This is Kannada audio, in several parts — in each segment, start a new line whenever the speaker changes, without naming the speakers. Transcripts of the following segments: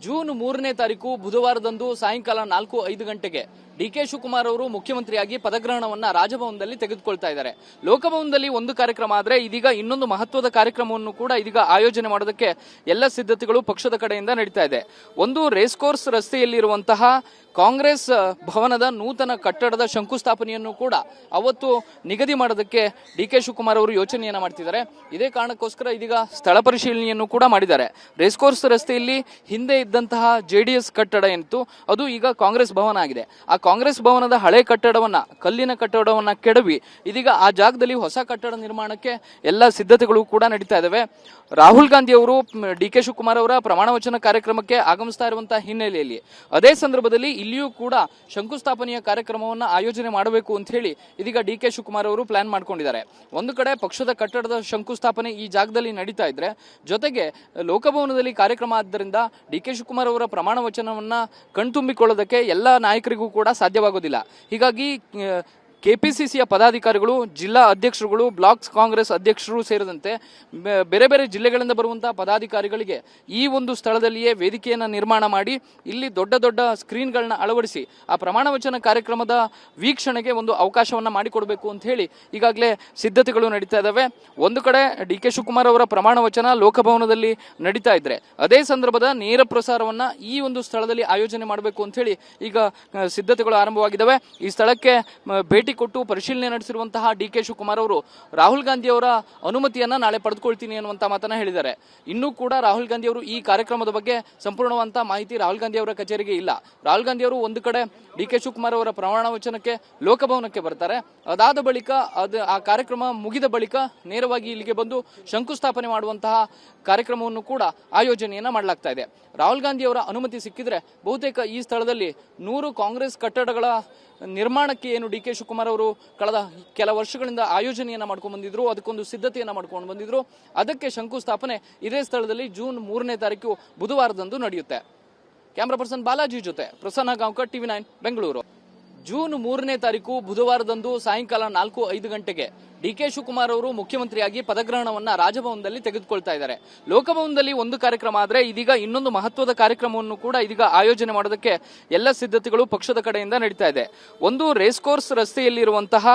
ಜೂನ್ 3ನೇ ತಾರೀಕು ಬುಧವಾರದಂದು ಸಾಯಂಕಾಲ 4-5 ಗಂಟೆಗೆ ಡಿಕೆ ಶಿವಕುಮಾರ್ ಅವರು ಮುಖ್ಯಮಂತ್ರಿಯಾಗಿ ಪದಗ್ರಹಣವನ್ನ ರಾಜಭವನದಲ್ಲಿ ತೆಗೆದುಕೊಳ್ತಾ ಇದ್ದಾರೆ. ಲೋಕಭವನದಲ್ಲಿ ಒಂದು ಕಾರ್ಯಕ್ರಮ ಆದರೆ ಇದೀಗ ಇನ್ನೊಂದು ಮಹತ್ವದ ಕಾರ್ಯಕ್ರಮವನ್ನು ಕೂಡ ಇದೀಗ ಆಯೋಜನೆ ಮಾಡೋದಕ್ಕೆ ಎಲ್ಲ ಸಿದ್ಧತೆಗಳು ಪಕ್ಷದ ಕಡೆಯಿಂದ ನಡೀತಾ ಇದೆ. ಒಂದು ರೇಸ್ ಕೋರ್ಸ್ ರಸ್ತೆಯಲ್ಲಿರುವಂತಹ ಕಾಂಗ್ರೆಸ್ ಭವನದ ನೂತನ ಕಟ್ಟಡದ ಶಂಕುಸ್ಥಾಪನೆಯನ್ನು ಕೂಡ ಅವತ್ತು ನಿಗದಿ ಮಾಡೋದಕ್ಕೆ ಡಿಕೆ ಶಿವಕುಮಾರ್ ಅವರು ಯೋಚನೆಯನ್ನ ಮಾಡ್ತಿದ್ದಾರೆ. ಇದೇ ಕಾರಣಕ್ಕೋಸ್ಕರ ಇದೀಗ ಸ್ಥಳ ಪರಿಶೀಲನೆಯನ್ನು ಕೂಡ ಮಾಡಿದ್ದಾರೆ. ರೇಸ್ ಕೋರ್ಸ್ ರಸ್ತೆಯಲ್ಲಿ ಹಿಂದೆ ಇದ್ದಂತಹ JDS ಕಟ್ಟಡ ಏನಿತ್ತು ಅದು ಈಗ ಕಾಂಗ್ರೆಸ್ ಭವನ ಆಗಿದೆ. ಆ ಕಾಂಗ್ರೆಸ್ ಭವನದ ಹಳೆ ಕಟ್ಟಡವನ್ನ, ಕಲ್ಲಿನ ಕಟ್ಟಡವನ್ನ ಕೆಡವಿ ಇದೀಗ ಆ ಜಾಗದಲ್ಲಿ ಹೊಸ ಕಟ್ಟಡ ನಿರ್ಮಾಣಕ್ಕೆ ಎಲ್ಲ ಸಿದ್ಧತೆಗಳು ಕೂಡ ನಡೀತಾ ಇದಾವೆ. ರಾಹುಲ್ ಗಾಂಧಿ ಅವರು ಡಿಕೆ ಶಿವಕುಮಾರ್ ಅವರ ಪ್ರಮಾಣ ವಚನ ಕಾರ್ಯಕ್ರಮಕ್ಕೆ ಆಗಮಿಸ್ತಾ ಇರುವಂತಹ ಹಿನ್ನೆಲೆಯಲ್ಲಿ ಅದೇ ಸಂದರ್ಭದಲ್ಲಿ ಇಲ್ಲಿಯೂ ಕೂಡ ಶಂಕುಸ್ಥಾಪನೆಯ ಕಾರ್ಯಕ್ರಮವನ್ನ ಆಯೋಜನೆ ಮಾಡಬೇಕು ಅಂತ ಹೇಳಿ ಇದೀಗ ಡಿಕೆ ಶಿವಕುಮಾರ್ ಅವರು ಪ್ಲಾನ್ ಮಾಡ್ಕೊಂಡಿದ್ದಾರೆ. ಒಂದು ಕಡೆ ಪಕ್ಷದ ಕಟ್ಟಡದ ಶಂಕುಸ್ಥಾಪನೆ ಈ ಜಾಗದಲ್ಲಿ ನಡೀತಾ ಇದ್ರೆ, ಜೊತೆಗೆ ಲೋಕಭವನದಲ್ಲಿ ಕಾರ್ಯಕ್ರಮ ಆದ್ದರಿಂದ ಡಿಕೆ ಶಿವಕುಮಾರ್ ಅವರ ಪ್ರಮಾಣ ವಚನವನ್ನ ಕಣ್ತುಂಬಿಕೊಳ್ಳೋದಕ್ಕೆ ಎಲ್ಲ ನಾಯಕರಿಗೂ ಕೂಡ ಸಾಧ್ಯವಾಗೋದಿಲ್ಲ. ಹೀಗಾಗಿ ಕೆಪಿಸಿಸಿಯ ಪದಾಧಿಕಾರಿಗಳು, ಜಿಲ್ಲಾ ಅಧ್ಯಕ್ಷರುಗಳು, ಬ್ಲಾಕ್ ಕಾಂಗ್ರೆಸ್ ಅಧ್ಯಕ್ಷರು ಸೇರಿದಂತೆ ಬೇರೆ ಬೇರೆ ಜಿಲ್ಲೆಗಳಿಂದ ಬರುವಂತಹ ಪದಾಧಿಕಾರಿಗಳಿಗೆ ಈ ಒಂದು ಸ್ಥಳದಲ್ಲಿಯೇ ವೇದಿಕೆಯನ್ನು ನಿರ್ಮಾಣ ಮಾಡಿ ಇಲ್ಲಿ ದೊಡ್ಡ ದೊಡ್ಡ ಸ್ಕ್ರೀನ್ಗಳನ್ನ ಅಳವಡಿಸಿ ಆ ಪ್ರಮಾಣ ವಚನ ಕಾರ್ಯಕ್ರಮದ ವೀಕ್ಷಣೆಗೆ ಒಂದು ಅವಕಾಶವನ್ನ ಮಾಡಿಕೊಡಬೇಕು ಅಂತ ಹೇಳಿ ಈಗಾಗಲೇ ಸಿದ್ಧತೆಗಳು ನಡೀತಾ ಇದ್ದಾವೆ. ಒಂದು ಕಡೆ ಡಿಕೆ ಶಿವಕುಮಾರ್ ಅವರ ಪ್ರಮಾಣ ವಚನ ಲೋಕಭವನದಲ್ಲಿ ನಡೀತಾ ಇದ್ರೆ, ಅದೇ ಸಂದರ್ಭದ ನೇರ ಪ್ರಸಾರವನ್ನ ಈ ಒಂದು ಸ್ಥಳದಲ್ಲಿ ಆಯೋಜನೆ ಮಾಡಬೇಕು ಅಂತ ಹೇಳಿ ಈಗ ಸಿದ್ಧತೆಗಳು ಆರಂಭವಾಗಿದ್ದಾವೆ. ಈ ಸ್ಥಳಕ್ಕೆ ಭೇಟಿ ಕೊಟ್ಟು ಪರಿಶೀಲನೆ ನಡೆಸಿರುವಂತಹ ಡಿಕೆ ಶಿವಕುಮಾರ್ ಅವರು ರಾಹುಲ್ ಗಾಂಧಿ ಅವರ ಅನುಮತಿಯನ್ನ ನಾಳೆ ಪಡೆದುಕೊಳ್ತೀನಿ ಅನ್ನುವಂತ ಮಾತನ್ನ ಹೇಳಿದ್ದಾರೆ. ಇನ್ನೂ ಕೂಡ ರಾಹುಲ್ ಗಾಂಧಿ ಅವರು ಈ ಕಾರ್ಯಕ್ರಮದ ಬಗ್ಗೆ ಸಂಪೂರ್ಣವಂತ ಮಾಹಿತಿ ರಾಹುಲ್ ಗಾಂಧಿ ಅವರ ಕಚೇರಿಗೆ ಇಲ್ಲ. ರಾಹುಲ್ ಗಾಂಧಿ ಅವರು ಒಂದು ಕಡೆ ಡಿಕೆ ಶಿವಕುಮಾರ್ ಅವರ ಪ್ರಮಾಣ ವಚನಕ್ಕೆ ಲೋಕಭವನಕ್ಕೆ ಬರ್ತಾರೆ. ಅದಾದ ಬಳಿಕ ಆ ಕಾರ್ಯಕ್ರಮ ಮುಗಿದ ಬಳಿಕ ನೇರವಾಗಿ ಇಲ್ಲಿಗೆ ಬಂದು ಶಂಕುಸ್ಥಾಪನೆ ಮಾಡುವಂತಹ ಕಾರ್ಯಕ್ರಮವನ್ನು ಕೂಡ ಆಯೋಜನೆಯನ್ನ ಮಾಡಲಾಗ್ತಾ ಇದೆ. ರಾಹುಲ್ ಗಾಂಧಿ ಅವರ ಅನುಮತಿ ಸಿಕ್ಕಿದ್ರೆ ಬಹುತೇಕ ಈ ಸ್ಥಳದಲ್ಲಿ 100 ಕಾಂಗ್ರೆಸ್ ಕಟ್ಟಡಗಳ ನಿರ್ಮಾಣಕ್ಕೆ ಏನು ಡಿಕೆ ಶಿವಕುಮಾರ್ ಅವರು ಕಳೆದ ಕೆಲ ವರ್ಷಗಳಿಂದ ಆಯೋಜನೆಯನ್ನ ಮಾಡ್ಕೊಂಡು ಬಂದಿದ್ರು, ಅದಕ್ಕೊಂದು ಸಿದ್ಧತೆಯನ್ನ ಮಾಡ್ಕೊಂಡು ಬಂದಿದ್ರು. ಅದಕ್ಕೆ ಶಂಕುಸ್ಥಾಪನೆ ಇದೇ ಸ್ಥಳದಲ್ಲಿ ಜೂನ್ 3ನೇ ತಾರೀಕು ಬುಧವಾರದಂದು ನಡೆಯುತ್ತೆ. ಕ್ಯಾಮರಾ ಪರ್ಸನ್ ಬಾಲಾಜಿ ಜೊತೆ ಪ್ರಸನ್ನ ಗಾಂವ್ಕರ್, TV9 ಬೆಂಗಳೂರು. ಜೂನ್ 3ನೇ ತಾರೀಕು ಬುಧವಾರದಂದು ಸಾಯಂಕಾಲ 4-5 ಗಂಟೆಗೆ ಡಿಕೆ ಶಿವಕುಮಾರ್ ಅವರು ಮುಖ್ಯಮಂತ್ರಿಯಾಗಿ ಪದಗ್ರಹಣವನ್ನ ರಾಜಭವನದಲ್ಲಿ ತೆಗೆದುಕೊಳ್ತಾ ಇದ್ದಾರೆ. ಲೋಕಭವನದಲ್ಲಿ ಒಂದು ಕಾರ್ಯಕ್ರಮ ಆದರೆ ಇದೀಗ ಇನ್ನೊಂದು ಮಹತ್ವದ ಕಾರ್ಯಕ್ರಮವನ್ನು ಕೂಡ ಇದೀಗ ಆಯೋಜನೆ ಮಾಡೋದಕ್ಕೆ ಎಲ್ಲ ಸಿದ್ಧತೆಗಳು ಪಕ್ಷದ ಕಡೆಯಿಂದ ನಡೀತಾ ಇದೆ. ಒಂದು ರೇಸ್ ಕೋರ್ಸ್ ರಸ್ತೆಯಲ್ಲಿರುವಂತಹ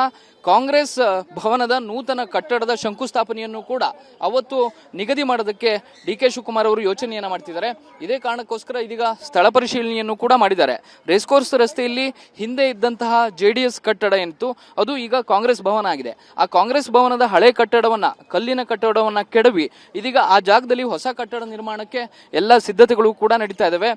ಕಾಂಗ್ರೆಸ್ ಭವನದ ನೂತನ ಕಟ್ಟಡದ ಶಂಕುಸ್ಥಾಪನೆಯನ್ನು ಕೂಡ ಅವತ್ತು ನಿಗದಿ ಮಾಡೋದಕ್ಕೆ ಡಿಕೆ ಶಿವಕುಮಾರ್ ಅವರು ಯೋಚನೆಯನ್ನ ಮಾಡ್ತಿದ್ದಾರೆ. ಇದೇ ಕಾರಣಕ್ಕೋಸ್ಕರ ಇದೀಗ ಸ್ಥಳ ಪರಿಶೀಲನೆಯನ್ನು ಕೂಡ ಮಾಡಿದ್ದಾರೆ. ರೇಸ್ ಕೋರ್ಸ್ ರಸ್ತೆಯಲ್ಲಿ ಹಿಂದೆ ಇದ್ದಂತಹ JDS ಕಟ್ಟಡ ಏನಿತ್ತು ಅದು ಈಗ ಕಾಂಗ್ರೆಸ್ ಭವನ ಆಗಿದೆ. ಆ ಕಾಂಗ್ರೆಸ್ ಭವನದ ಹಳೆ ಕಟ್ಟಡವನ್ನ, ಕಲ್ಲಿನ ಕಟ್ಟಡವನ್ನ ಕೆಡವಿ ಇದೀಗ ಆ ಜಾಗದಲ್ಲಿ ಹೊಸ ಕಟ್ಟಡ ನಿರ್ಮಾಣಕ್ಕೆ ಎಲ್ಲ ಸಿದ್ಧತೆಗಳು ಕೂಡ ನಡೀತಾ ಇದಾವೆ.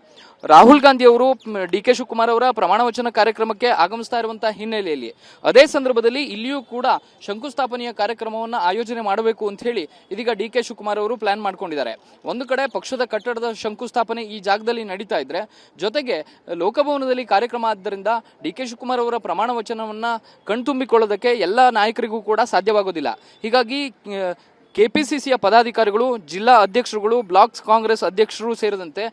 ರಾಹುಲ್ ಗಾಂಧಿ ಅವರು ಡಿಕೆ ಶಿವಕುಮಾರ್ ಅವರ ಪ್ರಮಾಣ ವಚನ ಕಾರ್ಯಕ್ರಮಕ್ಕೆ ಆಗಮಿಸ್ತಾ ಇರುವಂತಹ ಹಿನ್ನೆಲೆಯಲ್ಲಿ ಅದೇ ಸಂದರ್ಭದಲ್ಲಿ ಇಲ್ಲಿಯೂ ಕೂಡ ಶಂಕುಸ್ಥಾಪನೆಯ ಕಾರ್ಯಕ್ರಮವನ್ನ ಆಯೋಜನೆ ಮಾಡಬೇಕು ಅಂತ ಹೇಳಿ ಇದೀಗ ಡಿಕೆ ಶಿವಕುಮಾರ್ ಅವರು ಪ್ಲಾನ್ ಮಾಡ್ಕೊಂಡಿದ್ದಾರೆ. ಒಂದು ಕಡೆ ಪಕ್ಷದ ಕಟ್ಟಡದ ಶಂಕುಸ್ಥಾಪನೆ ಈ ಜಾಗದಲ್ಲಿ ನಡೀತಾ ಇದ್ರೆ, ಜೊತೆಗೆ ಲೋಕಭವನದಲ್ಲಿ ಕಾರ್ಯಕ್ರಮ ಆದ್ದರಿಂದ ಡಿಕೆ ಶಿವಕುಮಾರ್ ಅವರ ಪ್ರಮಾಣ ವಚನವನ್ನ ಕಣ್ತುಂಬಿಕೊಳ್ಳೋದಕ್ಕೆ ಎಲ್ಲ ನಾಯಕರಿಗೂ ಕೂಡ ಸಾಧ್ಯವಾಗೋದಿಲ್ಲ. ಹೀಗಾಗಿ ಕೆಪಿಸಿಸಿಯ ಪದಾಧಿಕಾರಿಗಳು, ಜಿಲ್ಲಾ ಅಧ್ಯಕ್ಷರುಗಳು, ಬ್ಲಾಕ್ ಕಾಂಗ್ರೆಸ್ ಅಧ್ಯಕ್ಷರು ಸೇರಿದಂತೆ